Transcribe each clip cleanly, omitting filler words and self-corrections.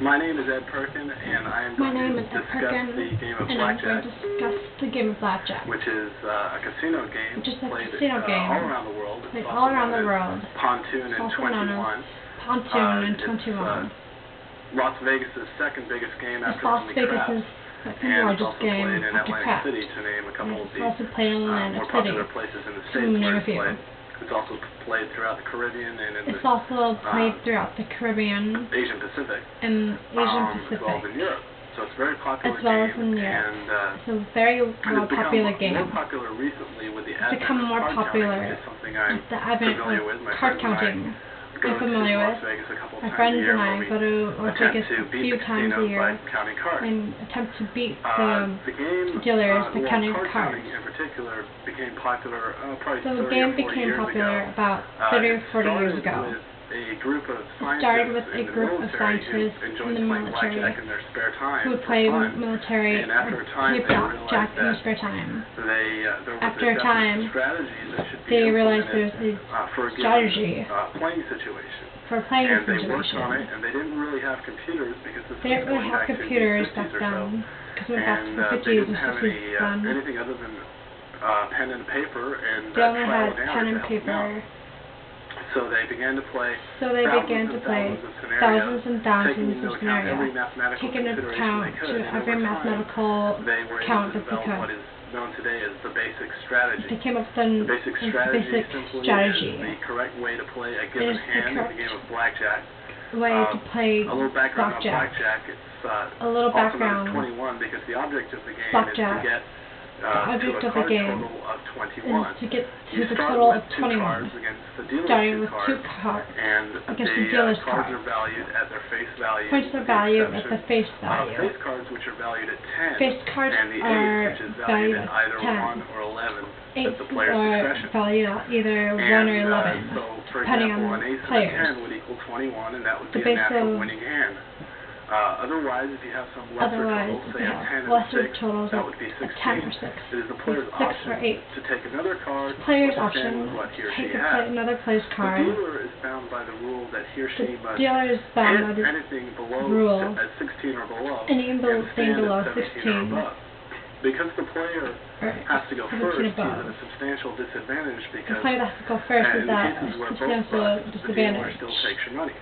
My name is Ed Perkin, and I am going to discuss the game of blackjack, which is a casino game played all around the world. It's all around the world. Pontoon and 21. It's Las Vegas' second biggest game after only craps. And it's also played in Atlantic City, to name a couple of the more popular places in the States where it's played. It's also played throughout the Caribbean and in Asian Pacific, as well as in Europe. So it's a very popular game, and it's a very popular game. More popular recently with the advent become more of card popular counting, which is something I'm the advent familiar of with. My card friends and counting. I go to Las Vegas a couple times a year, and I go to Las Vegas a few times a year by counting cards. and attempt to beat the game, dealers by counting card cards. counting in particular became popular probably So 30 the game or 40 became years popular ago. about 30 or 40 years ago. A group of It started with scientists a group of scientists in the military blackjack in their spare time who would play military and after a time they blackjack in their spare time. After a time, they realized there was a strategy playing situation. For a playing and situation. They worked on it, and they didn't really have computers because this they didn't really have computers back then. Because back to the 50s, they didn't have anything other than pen and paper and they only had pen and paper. So they began to play thousands and thousands of scenarios, taking into account every mathematical count that they could. What is known today as the basic strategy. They came up with the basic strategy is the correct way to play a given hand in the game of blackjack. Way to play a little background on blackjack. It's also known as 21 because the object of the game is to get to a total of 21. Starting with 2 cards against the dealer's cards. Are valued at their face value. Points are valued at the face value. Face cards, which are valued at 10. Face cards and the are which is valued at either 1 or 11. At the player's discretion. Valued at either 1 or 11, so, for depending example, on an ace players. and a 10 would equal 21, and that would be a natural winning hand. Otherwise, if you have some lesser totals, say a 10 and 6, that would be 16. It is the player's option to take another card, with what he or she has. Another player's card. The dealer is bound by the rule that he or she must hit anything below at 16 or below, anything below 16 or above. Because the player has to go first, he's at a substantial disadvantage because the player has to go first in cases where both the dealer still takes your money.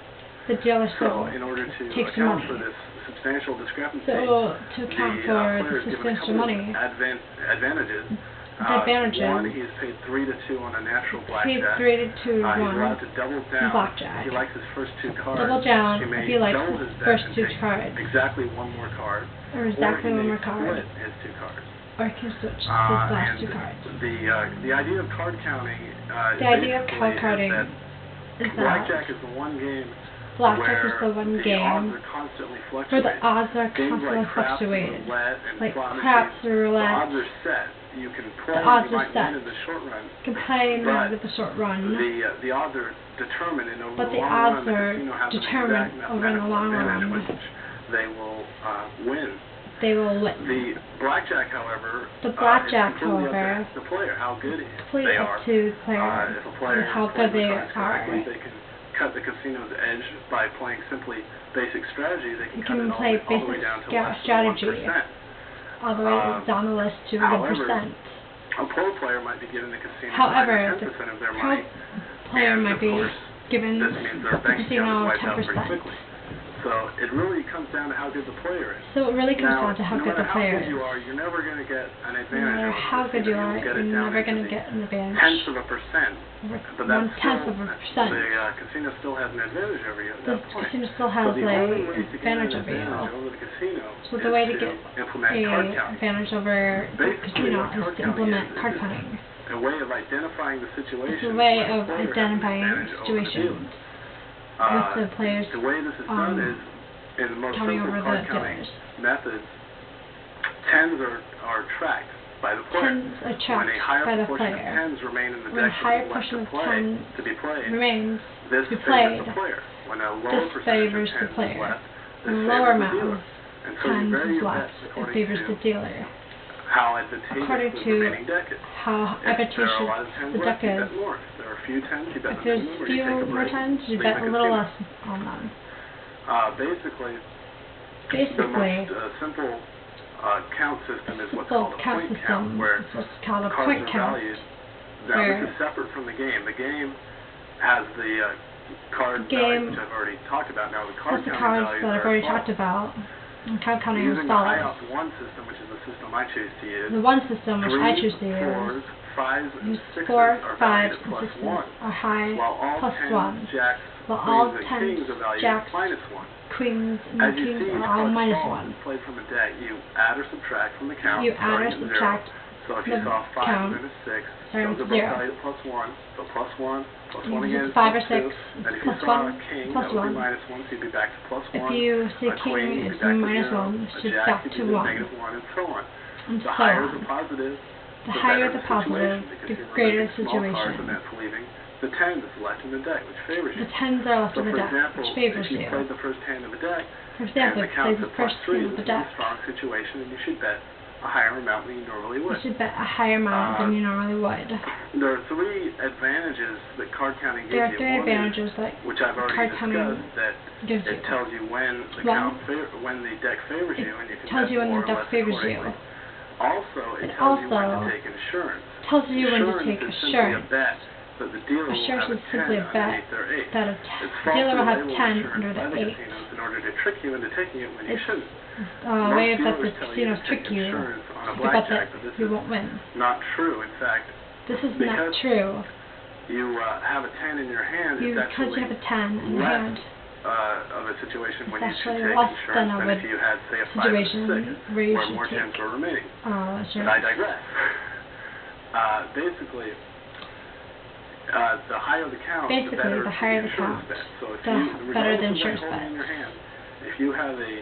The dealer still in order to takes account for this substantial discrepancy, to account for the substantial money, advantages. One, he is paid 3 to 2 on a natural blackjack. 3 to 2 He's allowed to double down blackjack. if he likes his first 2 cards. Double down he may if he likes double his his first bet 2 and take cards. Exactly 1 more card. Or exactly 1 more card. Split his 2 cards. Or he can switch his last 2 cards. The idea of card counting is that blackjack is the one game Blackjack is the one game where the odds are constantly fluctuated. Like craps or roulette, the odds are set. You can play, the odds you are might set. win in the short run. You can play in the short run. The odds are determined, and over but the the long odds run, are the casino has determined over in the long run. Which they will win. They will win. The blackjack, however, the blackjack, is however, up to the player, how good they are. To the player, if a player how good they are. They can cut the casino's edge by playing simply basic strategy. They can cut it all the way down to less than 1%. All the way down the list to 1%. A pro player might be given the casino 10% of their money. Player might be given this means their bank account is wiped out pretty 10%. quickly. So it really comes down to how good the player is. So it really comes down to how good the player is. No matter how good you are, you're never going to get an advantage. No matter how good you are, you're never going to get an advantage. Tenths of a percent. But that's 1/10 of a percent. The casino still has an advantage over you at that point. The casino still has an advantage over you. So the way to get an advantage over the casino is to implement card counting. A way of identifying the situation. It's a way of identifying situations. With the players the way this is done is in the most simple card counting methods. Tens are tracked by the player. Tens are tracked when a higher by the proportion player. of tens remain in the When a deck higher portion of tens to be played, remains this to be played, favors the player. When a lower this percentage favors of the tens player. is left, When this a lower favors the amount dealer. of And so you tens vary is your left, bets it according favors to the dealer. how advantageous the remaining deck is. How advantageous the deck is. If there are a few tens, you bet if there's few more tens, you bet a little less on them. Basically, Basically, the most simple count system is what's called a point count, where cards are valued. Now this is separate from the game. The game has the card values, which I've already talked about. Now the card counting values that I've already talked about. And card counting using the dollars. high-off one system, which is the system I choose to use. The one system which I choose to use. 3s, 4s, 5s, and 6s 4, are 5, valued at and 6s +1. are high while all plus 10s, 1. jacks, While all queens, and 10s, kings are valued jacks, at -1. queens, and As you kings see, are all each -1. card played from a deck, you add or subtract from the count. You add or starting at subtract 0. So if you saw 5 and then a 6, starting those are with both 0. valued at +1. So +1, +1 If again it's is 5 or +2. 6, Then if you plus saw 1, a king, plus that would 1. be -1, so you'd be back to +1. If you see a queen, king you'd is be back to -1, 0. it's A jack, back you'd to be -1. -1, and so on. And The so higher on. the positive, The higher the positive, the greater the small cards, and situation. that's leaving the 10 that's left in the deck, which favors you. The 10s are left So in the for deck, example, which favors if you you. played the first hand of the deck, For example, and if the you play count's the at first +3, hand of this the is deck, a strong situation, and you should bet a higher amount than you normally would. you should bet a higher amount than you normally would. There are 3 advantages that card counting gives you. There are 3 One advantages is, that which I've already card counting discussed, that gives you. it tells you when the when the deck favors you, and you can tells bet you when more the or deck less favors accordingly. you. Also, it It tells you when also to take insurance. tells you when to take Insurance is simply a assurance. bet that the dealer will Assurance have a is simply 10 a bet underneath their 8. that a It's dealer will have falsely 10 labeled under insurance by the the 8. casinos in order to trick you into taking it when you It's shouldn't. a way that the Most dealers tell casinos to trick take you insurance on a to bet that blackjack, but this you is won't win. not true. In fact, This is not because true. you have a 10 in your hand, it's Because actually you have a 10 in your less hand, of a situation when you it's should actually take less insurance than than a if you had, say, a 5 and a 6, situation where you should more take 10s were remaining. But I insurance. digress. Basically, the higher the count, the better the higher the insurance count, bet. So if the you, better the regardless of insurance what holding in bet. your hand, if you have a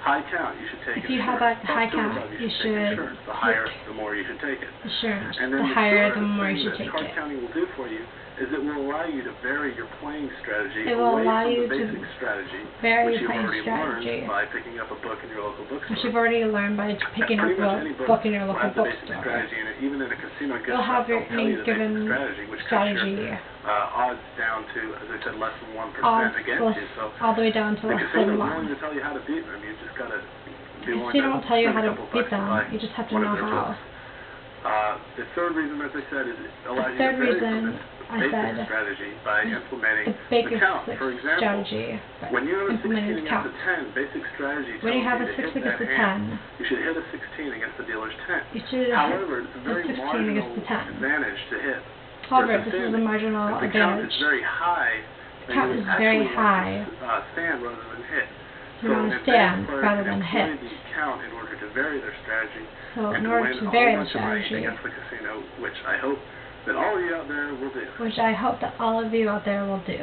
high count, you should take If you have insurance. a high Plus two count, above, you take should insurance. The higher, take the more you should take it. insurance. And then The higher, third the more thing you should that take card it. counting will do for you is it will allow you to vary your playing strategy It will away allow from you the to basic strategy, vary which you've playing already strategy. learned by picking up a book in your local bookstore. Which you've already learned by picking up Pretty much any a book in your will local have the basic bookstore. strategy in it. Even in a casino gift You'll shop, have your they'll tell you the basic given strategy, which strategy. cuts your odds down to, as I said, less than 1% Odds against you. So all the way down to the less casino than is willing 1. to tell you how to beat them. You just got to be willing Casino to won't tell you spend how a to couple beat bucks to buy them. You just have to one know of their how. books. The third reason, as I said, is it allows The you third to vary from reason this I basic said strategy by implementing the basic count. For example, strategy, when you have a 16 implementing against count. a 10, basic strategy tells When you have a to 6 hit against that a hand. 10, You should hit a 16 against the dealer's 10. you should However, hit it's a a very 16 marginal against the 10. advantage to hit. However, versus this is a standing. marginal If the count advantage. is very high, then Count you is would very actually high. want to stand rather than hit. You want to an stand advanced player rather can than employ hit. the count in order to vary their strategy So and in to order win to a vary whole the bunch of money strategy, against the casino, which I hope that all of you out there will do. which I hope that all of you out there will do.